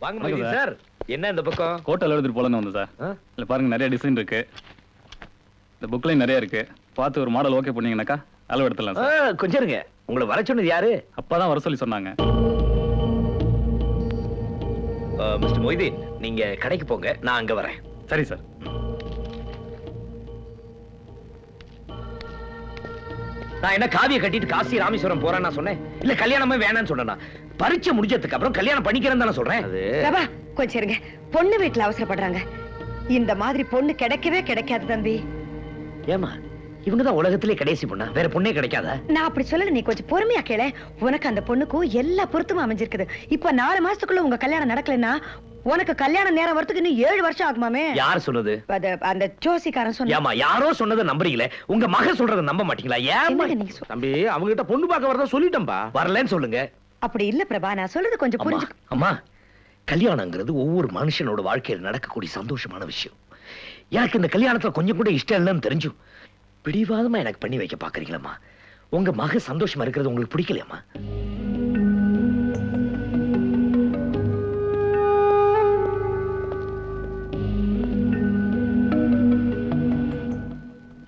வாங்க மகிழ்ச்சி சார். என்ன இந்த பக்கம் ஹோட்டல் எடுத்துட்டு போலன்னு வந்து சார். இல்ல பாருங்க நிறைய டிசைன் இருக்கு. இந்த புக்லயும் நிறைய இருக்கு. பார்த்து ஒரு மாடல் ஓகே பண்ணீங்கன்னாக்கா அளவு எடுத்துடலாம் சார். கொஞ்சம் இருங்க. உங்களை வர சொன்னது யாரு? அப்பதான் வர சொல்லி சொன்னாங்க. மிஸ்டர் மொய்தீன், நீங்க கடைக்கு போங்க, நான் அங்க வரேன். சரி சார். நான் என்ன காவியை கட்டிட்டு காசி ராமேஸ்வரம் போறேன்னு சொன்னேன்? இல்ல கல்யாணமே வேணாம்னு சொன்னா? பரீட்சை முடிஞ்சதுக்கு அப்புறம் கல்யாணம் பண்ணிக்கிறேன்னு தானே சொல்றேன். பிரபா கொஞ்சம் இருங்க. பொண்ணு வீட்டுல அவசரப்படுறாங்க. இந்த மாதிரி பொண்ணு கிடைக்கவே கிடைக்காது தம்பி. ஏமா இவங்கதான் உலகத்திலே கடைசி பொண்ணா? வேற பொண்ணே கிடைக்காதா? நான் அப்படி சொல்லல, நீ கொஞ்சம் பொறுமையா கேள. உனக்கு அந்த பொண்ணுக்கும் எல்லா பொருத்தமும் அமைஞ்சிருக்குது. இப்ப 4 மாசத்துக்குள்ள உங்க கல்யாணம் நடக்கலன்னா உனக்கு கல்யாண நேரம் வரதுக்கு இன்னும் 7 வருஷம் ஆகுமாமே. யார் சொன்னது? அந்த ஜோசிக்காரன் சொன்னா. ஏமா யாரோ சொன்னதை நம்புறீங்களே, உங்க மக சொல்றதை நம்ப மாட்டீங்களா? ஏமா தம்பி அவங்க கிட்ட பொண்ணு பார்க்க வரதா சொல்லிட்டேன்பா. வரலன்னு சொல்லுங்க. அப்படி இல்ல பிரபா, நான் சொல்றது கொஞ்சம் புரிஞ்சு. அம்மா, கல்யாணங்கிறது ஒவ்வொரு மனுஷனோட வாழ்க்கையில் நடக்கக்கூடிய சந்தோஷமான விஷயம். எனக்கு இந்த கல்யாணத்துல கொஞ்சம் கூட இஷ்டம் இல்லைன்னு தெரிஞ்சும் பிடிவாதமா எனக்கு பண்ணி வைக்க பாக்குறீங்களா? உங்க மக சந்தோஷமா இருக்கிறது உங்களுக்கு பிடிக்கலையாமா?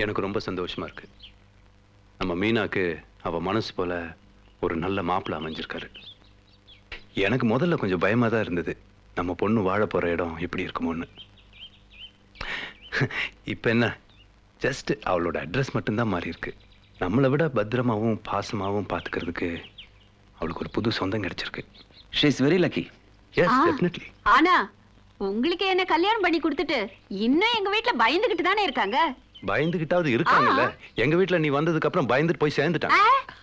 எனக்கு ரொம்ப சந்தோஷமா இருக்கு. நம்ம மீனாக்கு அவ மனசு போல ஒரு நல்ல மாப்பிள்ளை அமைஞ்சிருக்காரு. எனக்கு முதல்ல கொஞ்சம் பயமா தான் இருந்தது, நம்ம பொண்ணு வாழ போற இடம் எப்படி இருக்குமோன்னு. இப்ப என்ன, ஜஸ்ட் அவளோட அட்ரஸ் மட்டும்தான் மாறி இருக்கு. நம்மளை விட பத்திரமாவும் பாசமாவும் பாத்துக்கிறதுக்கு அவளுக்கு ஒரு புது சொந்தம் கிடைச்சிருக்கு. She is very lucky. Yes, definitely. ஆனா உங்களுக்கு என்ன கல்யாணம் பண்ணி கொடுத்துட்டு இன்னும் எங்க வீட்டுல பயந்துகிட்டு தானே இருக்காங்க. பயந்துகிட்டாவது இருக்காங்கல்ல. எங்க வீட்டுல நீ வந்ததுக்கு அப்புறம் பயந்துட்டு போய் சேர்ந்துட்டான்.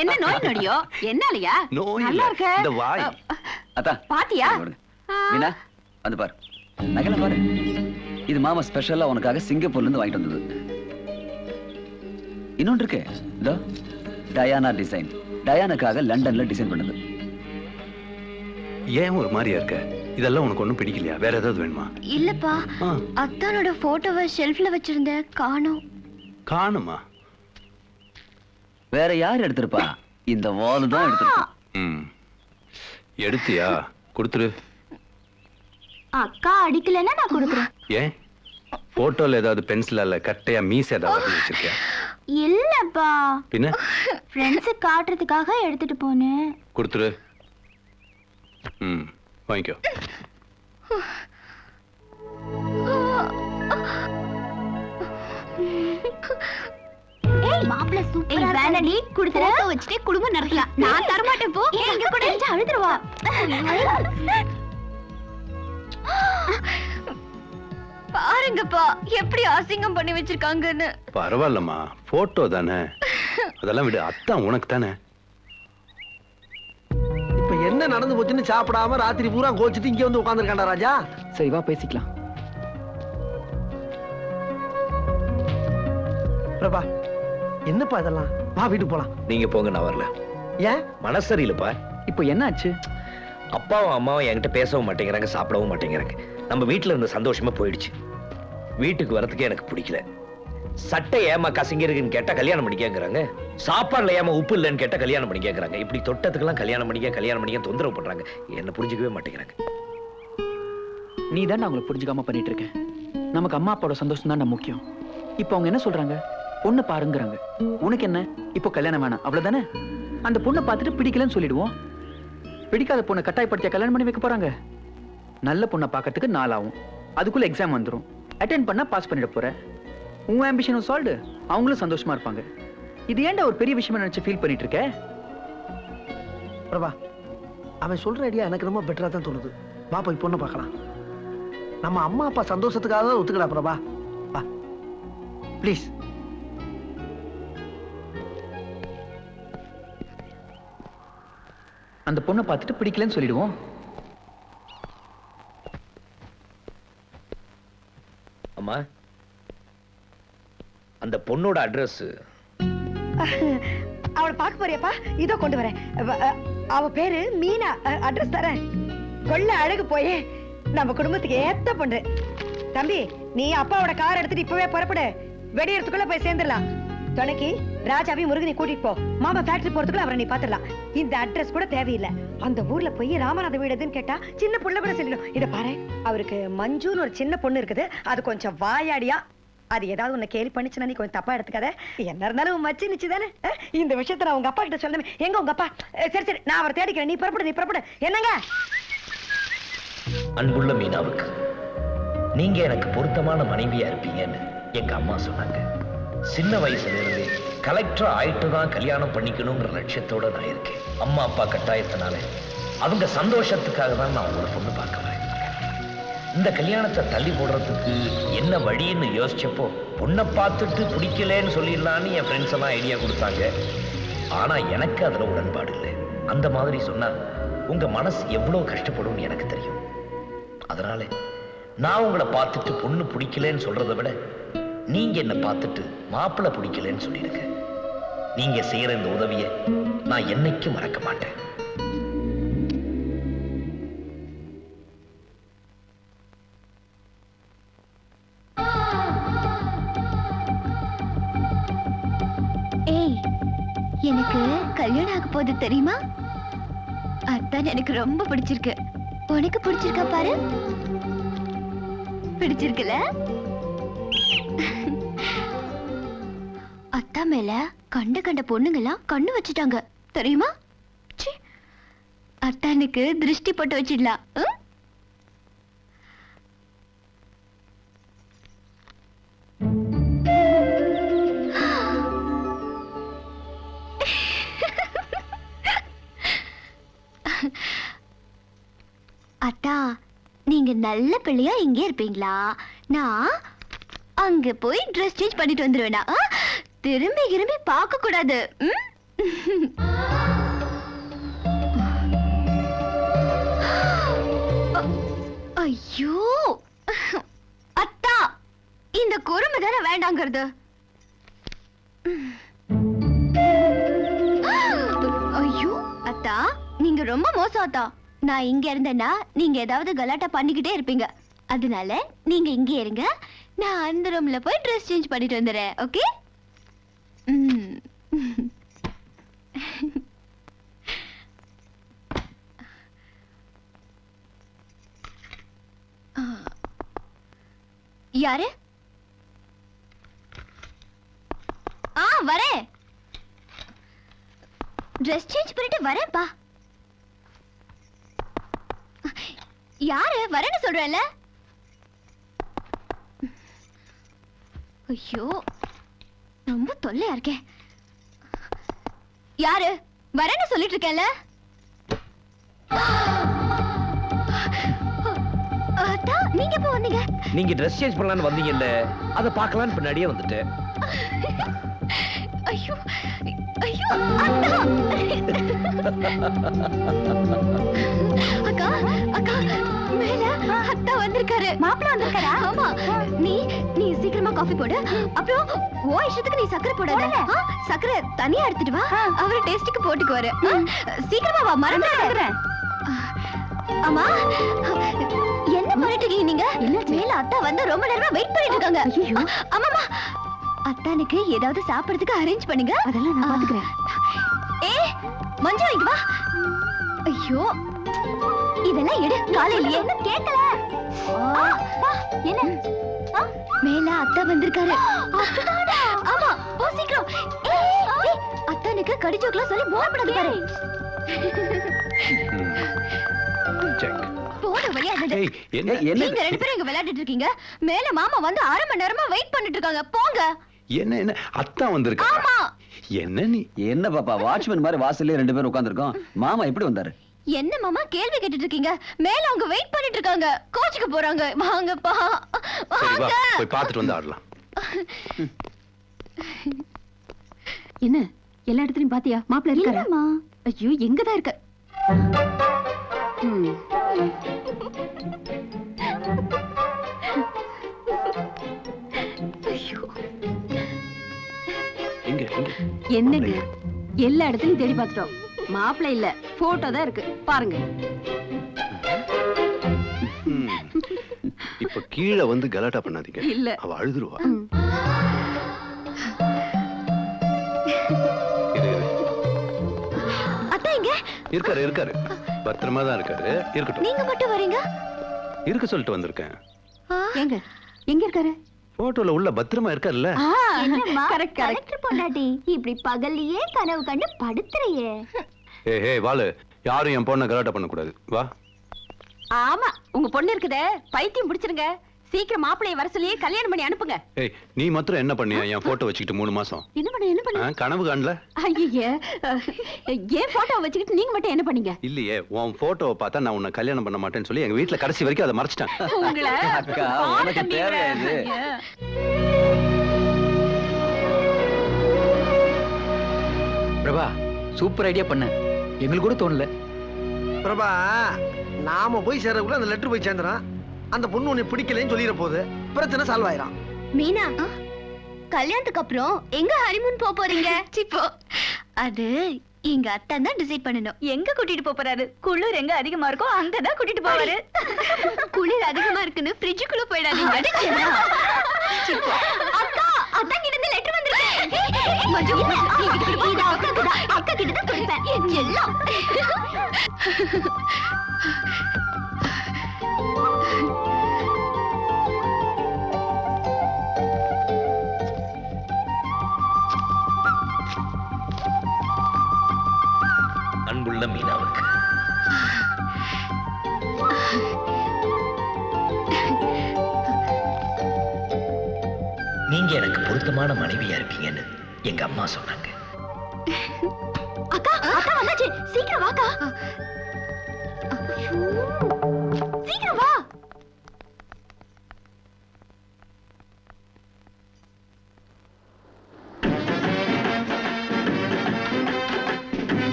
என்ன நோய் நொடியோ? என்னாலயா? நல்லா இருக்க. இந்த வாய். அத்தா பாத்தியா? மீனா வந்து பாரு, நகல பாரு. இது மாமா ஸ்பெஷலா உனக்காக சிங்கப்பூர்ல இருந்து வாங்கிட்டு வந்தது. இன்னொன்று இருக்கு, இதோ டயானா டிசைன். டயானுக்காக லண்டன்ல டிசைன் பண்ணது. ஏன் ஒரு மாதிரியா இருக்க? இதெல்லாம் உனக்கு ஒண்ணும் பிடிக்கலையா? வேற ஏதாவது வேணுமா? இல்லப்பா, அத்தானோட போட்டோவை ஷெல்ஃப்ல வச்சிருந்த காணோம். காணுமா? வேற யார் எடுத்திருப்பா? இந்த வால் தான் எடுத்திருப்பா. எடுத்தியா? கொடுத்துரு. அக்கா அடிக்கலன்னா நான் கொடுக்குறேன். ஏன் போட்டோல ஏதாவது பென்சிலால கட்டையா மீச ஏதாவது வச்சிருக்கியா? இல்லப்பா, பின்ன ஃப்ரெண்ட்ஸ் காட்டுறதுக்காக எடுத்துட்டு போனேன். கொடுத்துரு. வாங்கிக்கோ. ஏய் மாப்ள சூப்பரா வேணடி குடுத்துற வச்சிட்டு குடும்பம் நடத்தலாம். நான் தர மாட்டேன் போ. எங்க கூட வந்து அழுதுறவா. பாருங்கப்பா எப்படி அசிங்கம் பண்ணி வச்சிருக்காங்கன்னு. பரவாயில்லம்மா, போட்டோ தானே, அதெல்லாம் விடு. அத்தான் உனக்கு தானே. இப்ப என்ன நடந்து போச்சுன்னு சாப்பிடாம ராத்திரி பூரா கோச்சிட்டு இங்க வந்து உட்கார்ந்திருக்காண்டா ராஜா. சரி வா பேசிக்கலாம். பிரபா என்னப்பா இதெல்லாம்? வா வீட்டுக்கு போலாம். நீங்க போங்க, நான் வரல. ஏன்? மனசு சரியில்லப்பா. இப்போ என்ன ஆச்சு? அப்பாவும் அம்மாவும் என்கிட்ட பேசவும் மாட்டேங்கிறாங்க, சாப்பிடவும் மாட்டேங்கிறாங்க. நம்ம வீட்டுல இருந்த சந்தோஷமா போயிடுச்சு. வீட்டுக்கு வரதுக்கே எனக்கு பிடிக்கல. சட்டை ஏமா கசங்கி இருக்குன்னு கேட்டா கல்யாணம் பண்ணி கேட்கறாங்க. சாப்பாடுல ஏமா உப்பு இல்லைன்னு கேட்டா கல்யாணம் பண்ணி கேட்கறாங்க. இப்படி தொட்டத்துக்கெல்லாம் கல்யாணம் பண்ணிக்க தொந்தரவு பண்றாங்க. என்ன புரிஞ்சுக்கவே மாட்டேங்கிறாங்க. நீ தான் அவங்களை புரிஞ்சுக்காம பண்ணிட்டு இருக்க. நமக்கு அம்மா அப்பாவோட சந்தோஷம் தான் முக்கியம். இப்போ அவங்க என்ன சொல்றாங்க? பொண்ணு பாருங்கிறாங்க. உனக்கு என்ன? இப்போ கல்யாணம் வேணாம் அவ்வளவுதானே? அந்த பொண்ணை பார்த்துட்டு பிடிக்கலன்னு சொல்லிடுவோம். பிடிக்காத பொண்ணை கட்டாயப்படுத்திய கல்யாணம் பண்ணி வைக்க போறாங்க. நல்ல பொண்ணை பார்க்கறதுக்கு 4 ஆகும். அதுக்குள்ள எக்ஸாம் வந்துடும். அட்டென்ட் பண்ணா பாஸ் பண்ணிட போற. உங்க ஆம்பிஷனும் சால்வ்டு, அவங்களும் சந்தோஷமா இருப்பாங்க. இது ஏன்டா ஒரு பெரிய விஷயமா நினைச்சு ஃபீல் பண்ணிட்டு இருக்க? பிரபா அவன் சொல்ற ஐடியா எனக்கு ரொம்ப பெட்டரா தான் தோணுது. வா போய் பொண்ணை பார்க்கலாம். நம்ம அம்மா அப்பா சந்தோஷத்துக்காக தான் ஒத்துக்கடா பிரபா. வா ப்ளீஸ். அந்த பொண்ணை பார்த்துட்டு பிடிக்கலன்னு சொல்லிடுவோம். அம்மா, அந்த பொண்ணோட அட்ரஸ். அவளை பார்க்க போறியாப்பா? இதோ கொண்டு வரேன். அவ பேரு மீனா. அட்ரஸ் தரேன். கொள்ள அழகு போயே, நம்ம குடும்பத்துக்கு ஏத்த பொண்ணு. தம்பி, நீ அப்பாவோட கார் எடுத்துட்டு இப்பவே புறப்படு. வெடியறதுக்குள்ள போய் சேர்ந்துடலாம். துணைக்கு ராஜாவையும் முருகனை கூட்டிட்டு போ. மாமா ஃபேக்டரி போறதுக்குள்ள அவரை நீ பாத்துடலாம். இந்த அட்ரஸ் கூட தேவையில்லை. அந்த ஊர்ல போய் ராமநாத வீடு எதுன்னு கேட்டா சின்ன புள்ள கூட சொல்லிடும். இத பாரு, அவருக்கு மஞ்சுன்னு ஒரு சின்ன பொண்ணு இருக்குது. அது கொஞ்சம் வாயாடியா. அது ஏதாவது உன்னை கேலி பண்ணிச்சுன்னா நீ கொஞ்சம் தப்பா எடுத்துக்காத. என்ன இருந்தாலும் உன் மச்சி நிச்சுதானே. இந்த விஷயத்த நான் உங்க அப்பா கிட்ட சொல்லணுமே. எங்க உங்க அப்பா? சரி சரி, நான் அவரை தேடிக்கிறேன். நீ புறப்படு. என்னங்க? அன்புள்ள மீனாவுக்கு நீங்க எனக்கு பொருத்தமான மனைவியா இருப்பீங்கன்னு எங்க அம்மா சொன்னாங்க. சின்ன வயசுல இருந்து கலெக்டர் ஆயிட்டு தான் கல்யாணம் பண்ணிக்கணுங்கிற லட்சியத்தோட நான் இருக்கேன். அம்மா அப்பா கட்டாயத்தினால அவங்க சந்தோஷத்துக்காக தான் நான் உங்களை பொண்ணு பார்க்க வரேன். இந்த கல்யாணத்தை தள்ளி போடுறதுக்கு என்ன வழின்னு யோசிச்சப்போ பொண்ணை பார்த்துட்டு பிடிக்கலன்னு சொல்லிடலான்னு என் ஃப்ரெண்ட்ஸ் எல்லாம் ஐடியா கொடுத்தாங்க. ஆனா எனக்கு அதுல உடன்பாடு இல்லை. அந்த மாதிரி சொன்னா உங்க மனசு எவ்வளவு கஷ்டப்படும் எனக்கு தெரியும். அதனால நான் உங்களை பார்த்துட்டு பொண்ணு பிடிக்கலன்னு சொல்றதை விட நீங்க என்ன பார்த்துட்டு மாப்பிள்ளை பிடிக்கலன்னு சொல்லிடுங்க. நீங்க செய்யற இந்த உதவியை நான் என்னைக்கும் மறக்க மாட்டேன். ஏய், எனக்கு கல்யாணம் ஆக போகுது தெரியுமா? அதான் எனக்கு ரொம்ப பிடிச்சிருக்கு. உனக்கு பிடிச்சிருக்கா பாரு. பிடிச்சிருக்குல? அத்தா மேல கண்ட பொண்ணுங்கெல்லாம் கண்ணு வச்சுட்டாங்க தெரியுமா? அத்தானுக்கு திருஷ்டி போட்டு வச்சிடலாம். அத்தா, நீங்க நல்ல பிள்ளையா இங்கே இருப்பீங்களா? நான் அங்க போய் ட்ரெஸ் சேஞ்ச் பண்ணிட்டு வந்துருவேனா? திரும்பி பார்க்க கூடாது. ஐயோ அத்தா, இந்த குறும்பு தானே வேண்டாங்கிறது. ஐயோ அத்தா, நீங்க ரொம்ப மோசம் அத்தா. நான் இங்க இருந்தேன்னா நீங்க ஏதாவது கலாட்டா பண்ணிக்கிட்டே இருப்பீங்க. அதனால நீங்க இங்கே இருங்க. நான் அந்த ரூம்ல போய் ட்ரெஸ் சேஞ்ச் பண்ணிட்டு வந்துறேன். ஓகே? யாரு? வரேன். ட்ரெஸ் சேஞ்ச் பண்ணிட்டு வரேன்ப்பா. யாரு? வரேன்னு சொல்றேன்ல. ஐயோ, ரொம்ப தொல்லையா இருக்கே. யாரு? வரேன்னு சொல்லிட்டு இருக்கேன்ல. நீங்க எப்ப வந்தீங்க? நீங்க ட்ரெஸ் சேஞ்ச் பண்ணலாம்னு வந்தீங்கல்ல, அத பார்க்கலாம்னு பின்னாடியே வந்துட்டேன். ஐயோ ஐயோ அத்தா. அக்கா அக்கா, மேல அத்தா வந்திருக்காரு. மாப்பிள்ளை வந்திருக்காரா? ஆமா. நீ சீக்கிரமா காஃபி போடு. அப்புறம் ஓ இஷ்டத்துக்கு நீ சக்கரை போடாத. சக்கரை தனியா எடுத்துட்டு வா. அவரு டேஸ்டுக்கு போட்டுக்குவாரு. சீக்கிரமா வா, மறந்துடுறேன். ஆமா, என்ன பண்ணிட்டு இருக்கீங்க நீங்க? மேல அத்தா வந்து ரொம்ப நேரமா வெயிட் பண்ணிட்டு இருக்காங்க. ஆமாமா, அத்தானுக்கு ஏதாவது சாப்பிடுறதுக்கு அரேஞ்ச் பண்ணுங்க. அதெல்லாம் நான் பாத்துக்கிறேன். மஞ்சு, இங்க வா. ஐயோ, இதெல்லாம் எடு. காலையிலேயே என்ன கேட்கல. என்ன? மேல அத்தா வந்திருக்காரு. ஆமா, போ சீக்கிரம். அத்தானுக்கு கடிச்சோக்கெல்லாம் சொல்லி போர் பண்ணாத பாரு. போன வழியா நீங்க ரெண்டு பேரும் இங்க விளையாடிட்டு இருக்கீங்க. மேல மாமா வந்து 1/2 மணி நேரமா வெயிட் பண்ணிட்டு இருக்காங்க. போங்க. என்ன அத்தா வந்திருக்கா? ஆமா. என்ன நீ? என்ன பாப்பா, வாட்ச்மேன் மாதிரி வாசல்ல ரெண்டு பேரும் உட்கார்ந்திருக்கோம். மாமா எப்படி வந்தாரு? என்ன மாமா கேள்வி கேட்டுட்டு இருக்கீங்க? மேல அவங்க வெயிட் பண்ணிட்டு இருக்காங்க. கோச்சுக்கு போறாங்க. வாங்கப்பா, சரி வா, போய் பார்த்துட்டு வந்து ஆடலாம். என்ன எல்லா இடத்துலயும் பாத்தியா? மாப்பிள்ளை இருக்காரா? ஐயோ, எங்கதான் இருக்க? என்னங்க, எல்லா இடத்துலயும் தேடி பார்த்துட்டோம். மாப்பிள்ளை இல்ல, போட்டோ தான் இருக்கு. பாருங்க. இப்ப கீழே வந்து கலாட்டா பண்ணாதீங்க. இல்ல, அவ அழுதுருவா. இருக்காரு இருக்காரு, பத்திரமா தான் இருக்காரு. இருக்கட்டும். நீங்க மட்டும் வரீங்க? இருக்க சொல்லிட்டு வந்திருக்கேன். எங்க எங்க இருக்காரு? போட்டோல உள்ள பத்திரமா இருக்காருல்ல. என்னம்மா கலெக்டர் பொண்டாட்டி இப்படி பகல்லையே கனவு கண்டு படுத்துறியே? ஏய் வாளு, யாரும் என் பொண்ணை கலாட்டா பண்ண கூடாது. வா. ஆமா, உங்க பொண்ணு இருக்குதே, பைத்தியம் பிடிச்சிருங்க. சீக்கிரம் மாப்பிளைய வர சொல்லி கல்யாணம் பண்ணி அனுப்புங்க. ஏய், நீ மாத்திரம் என்ன பண்ணியா என் போட்டோ வச்சுக்கிட்டு 3 மாசம்? என்ன பண்ண கனவு காணல? ஐயே, ஏன் போட்டோ வச்சுக்கிட்டு நீங்க மட்டும் என்ன பண்ணீங்க? இல்லையே, உன் போட்டோவை பார்த்தா நான் உன்னை கல்யாணம் பண்ண மாட்டேன்னு சொல்லி எங்க வீட்டுல கடைசி வரைக்கும் அதை மறைச்சிட்டேன். உங்களை அக்கா, உனக்கு தேவையா இது? பிரபா, சூப்பர் ஐடியா பண்ண. எங்களுக்கு கூட தோணல. பிரபா, நாம போய் சேர்றதுக்குள்ள அந்த லெட்டர் போய் சேர்ந்துறான். அந்த பொண்ணு உன்னை பிடிக்கலன்னு சொல்லிட போகுது, பிரச்சனை சால்வ் ஆயிரும். மீனா, கல்யாணத்துக்கு அப்புறம் எங்க ஹனிமூன் போறீங்க? சிப்போ, அது எங்க அத்தை தான் டிசைட் பண்ணணும். எங்க கூட்டிட்டு போறாரு? குளிர் எங்க அதிகமா இருக்கோ அங்கதான் கூட்டிட்டு போவாரு. குளிர் அதிகமா இருக்குன்னு ஃப்ரிட்ஜுக்குள்ள போயிடாதீங்க. சிப்போ, அக்கா, அத்தா கிட்ட இருந்து லெட்டர் வந்திருக்கு. மஞ்சு, இது அக்கா கிட்ட தான் கொடுப்பேன் எல்லாம். அன்புள்ள மீனாவுக்கு நீங்க எனக்கு பொருத்தமான மனைவியா இருப்பீங்கன்னு எங்க அம்மா சொன்னாங்க. அக்கா, அக்கா வந்தாச்சு. சீக்கிரம் வாக்கா. சீக்கிரம் வா.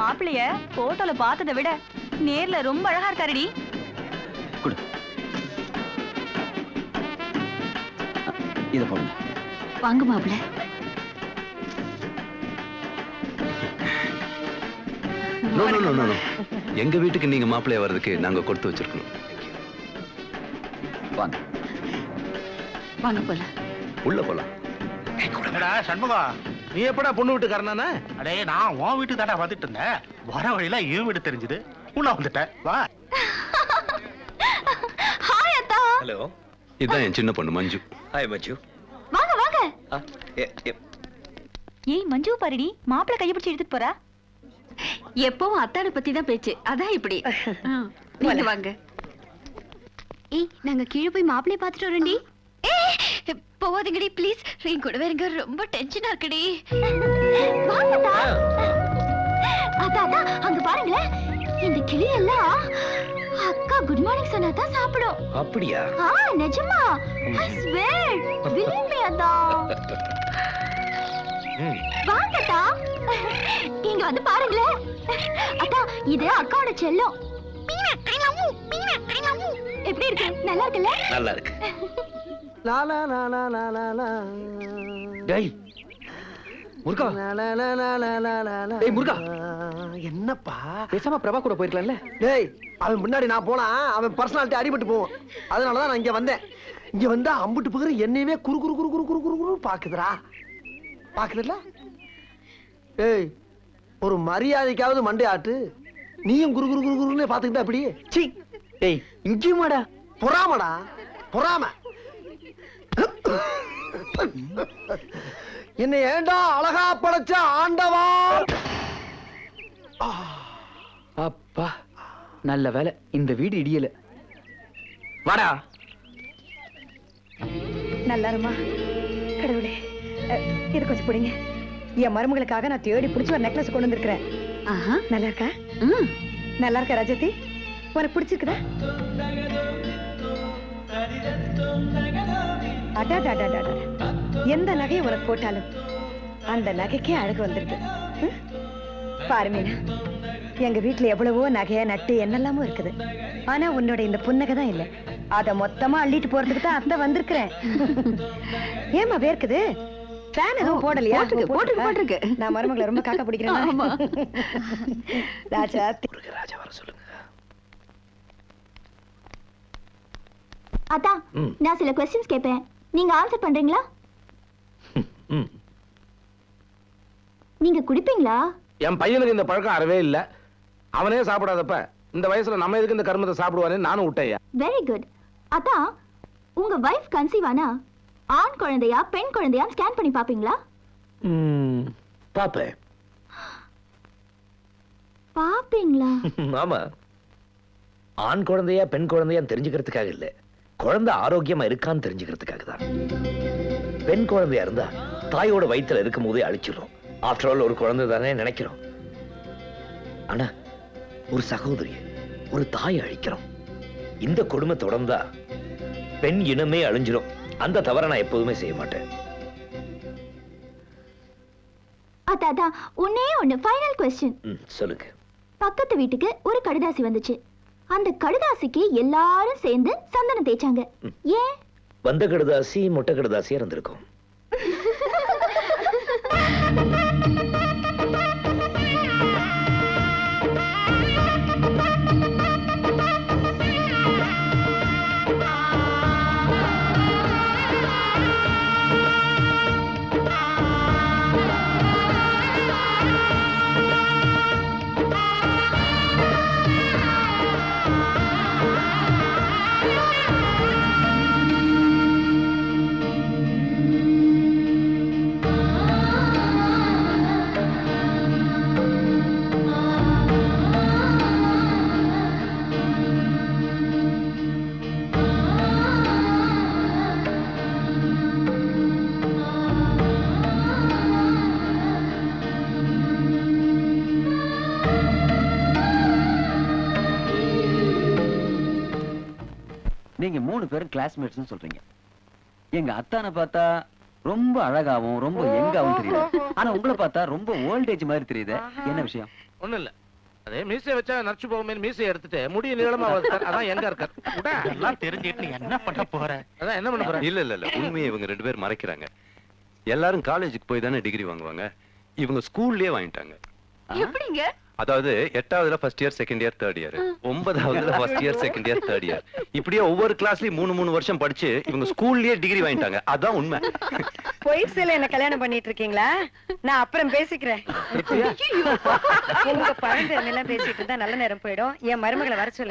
மாப்பிளைய போட்டோல பார்த்ததை விட நேர்ல ரொம்ப அழகா இருக்காருடி. குடு. இத போடுங்க. வாங்க மாப்பிள. நோ நோ நோ நோ, எங்க வீட்டுக்கு நீங்க மாப்பிள்ளைய வர்றதுக்கு நாங்க கொடுத்து வச்சிருக்கணும். வாங்க வாங்க போல. உள்ள போலாம். சண்முகம், நீ எப்படா பொண்ணு வீட்டுக்காரனா? அடே, நான் உன் வீட்டுக்கு தாண்டா வந்துட்டு இருந்தேன். வர வழியில இவன் வீடு தெரிஞ்சது, உள்ள வந்துட்டேன். வா. ஹாய் அத்தா. ஹலோ, இதுதான் என் சின்ன பொண்ணு மஞ்சு. ஹாய் மஞ்சு. வாங்க வாங்க. ஏய் மஞ்சு பாருடி, மாப்பிள கைய பிடிச்சு எடுத்துட்டு போறா. எப்பவும் அத்தாட பத்தி தான் பேச்சு, அதான் இப்படி. நீங்க வாங்க. ஏய், நாங்க கீழே போய் மாப்பிளைய பாத்துட்டு வரோண்டி. ஏய், போவாதீங்கடி ப்ளீஸ். என் கூட வேறங்க ரொம்ப டென்ஷனா இருக்குடி. வாங்கடா. அத்தா அத்தா, அங்க பாருங்களேன். இந்த கிளி எல்லாம் அக்கா குட் மார்னிங் சொன்னா தான் சாப்பிடும். அப்படியா? நிஜமா. I swear. Believe me அத்தா. வாங்கடா. இங்க வந்து பாருங்களேன். அத்தா, இது அக்காவோட செல்லம். எப்படி இருக்கு? நல்லா இருக்குல்ல? நல்லா இருக்கு. லா லா லா லா லா லா லா. டேய் முருகா, லா லா லா லா லா லா லா லா. டேய் முருகா, என்னப்பா? பேசாம பிரபா கூட போயிருக்கலாம்ல? டேய், அவன் முன்னாடி நான் போனா அவன் பர்சனாலிட்டி அடிபட்டு போவான். அதனாலதான் நான் இங்க வந்தேன். இங்க வந்தா அம்புட்டு பகர என்னையவே குறு குறு குறு குறு குறு குறு குறு பாக்குதுடா. பாக்குதுல்ல? ஏய், ஒரு மரியாதைக்காவது மண்டை ஆட்டு. நீயும் குறு குறு குறு குறுன்னு பாத்துக்கிட்டா அப்படி? சீ, டேய் இங்கேயுமாடா? பொறாமடா, பொறாம. என்னை ஏண்டா அழகா படைச்ச ஆண்டவா. அப்பா, நல்ல வேலை இந்த வீடு இடியல. வாடா. நல்லா இருமா கடவுளே. இது கொஞ்சம் பிடிங்க. என் மருமகளுக்காக நான் தேடி பிடிச்சி ஒரு நெக்லஸ் கொண்டு வந்திருக்கிறேன். நல்லா இருக்கா? நல்லா இருக்கா ராஜதி? உனக்கு பிடிச்சிருக்குதா? அடாடாடாடா, எந்த நகையை உனக்கு போட்டாலும் அந்த நகைக்கே அழகு வந்துருது. பாரு மீனா, எங்க வீட்டுல எவ்வளவோ நகைய நட்டு என்னெல்லாமோ இருக்குது. ஆனா உன்னோட இந்த புன்னகை தான் இல்ல. அத மொத்தமா அள்ளிட்டு போறதுக்கு தான் அத்தை வந்திருக்கிறேன். ஏமா வேர்க்குது? ஃபேன் எதுவும் போடலையா? போட்டுருக்கு. நான் மருமகளை ரொம்ப காக்கா பிடிக்கிறேன். ராஜா ராஜா வர சொல்லுங்க. அதான் நான் சில கொஸ்டின்ஸ் கேட்பேன், நீங்க ஆன்சர் பண்றீங்களா? நீங்க குடிப்பீங்களா? என் பையனுக்கு இந்த பழக்கம் அறவே இல்ல. அவனே சாப்பிடாதப்ப இந்த வயசுல நம்ம எதுக்கு இந்த கர்மத்தை சாப்பிடுவானே நானும் விட்டேயா. Very good. அதான் உங்க வைஃப் கன்சீவ் ஆனா ஆண் குழந்தையா பெண் குழந்தையா ஸ்கேன் பண்ணி பாப்பீங்களா? பாப்பேன். பாப்பீங்களா? ஆமா. ஆண் குழந்தையா பெண் குழந்தையா தெரிஞ்சுக்கிறதுக்காக இல்ல, குழந்தை ஆரோக்கியமா இருக்கான்னு தெரிஞ்சுக்கிறதுக்காக தான். பெண் குழந்தையா இருந்தா தாயோட வயித்துல இருக்கும் போதே அழிச்சிடும். ஆஃப்டர் ஆல் ஒரு குழந்தை தானே நினைக்கிறோம். ஆனா ஒரு சகோதரிய, ஒரு தாயை அழிக்கிறோம். இந்த கொடுமை தொடர்ந்தா பெண் இனமே அழிஞ்சிடும். அந்த தவறை நான் எப்போதுமே செய்ய மாட்டேன். அதான் ஒண்ணே ஒண்ணு ஃபைனல் क्वेश्चन. சொல்லுங்க. பக்கத்து வீட்டுக்கு ஒரு கடுதாசி வந்துச்சு. அந்த கடுதாசிக்கு எல்லாரும் சேர்ந்து சந்தனம் தேய்ச்சாங்க. ஏன்? வந்த கடுதாசி மொட்டை கடுதாசியா இருந்திருக்கும். நீங்க 3 பேரும் கிளாஸ்மேட்ஸ் சொல்றீங்க. எங்க அத்தானை பார்த்தா ரொம்ப அழகாவும் ரொம்ப யங்காவும் தெரியுது. ஆனா உங்களை பார்த்தா ரொம்ப ஓல்டேஜ் மாதிரி தெரியுது. என்ன விஷயம்? ஒண்ணும் இல்ல, அதே மீசை வச்சா நச்சு போகுமே மீசை எடுத்துட்டு முடிய நீளமா வச்சார். அதான் எங்க இருக்கார். எல்லாம் தெரிஞ்சிட்டு நீ என்ன பண்ண போற? அதான் என்ன பண்ண போற? இல்ல உண்மையை இவங்க 2 பேர் மறைக்கிறாங்க. எல்லாரும் காலேஜுக்கு போய் தானே டிகிரி வாங்குவாங்க. இவங்க ஸ்கூல்லயே வாங்கிட்டாங்க. எப்படிங்க? அதாவது 8ஆவதுல first year second year third year, 9ஆவதுல first year second year third year, இப்படியே ஒவ்வொரு கிளாஸ்லயும் 3 வருஷம் படிச்சு இவங்க ஸ்கூல்லயே டிகிரி வாங்கிட்டாங்க. அதான் உண்மை. பொய்சில என்ன கல்யாணம் பண்ணிட்டு இருக்கீங்களா? நான் அப்புறம் பேசிக்கிறேன். உங்க பழந்தெல்லாம் பேசிட்டு இருந்தா நல்ல நேரம் போயிடும். என் மருமகளை வர சொல்லு.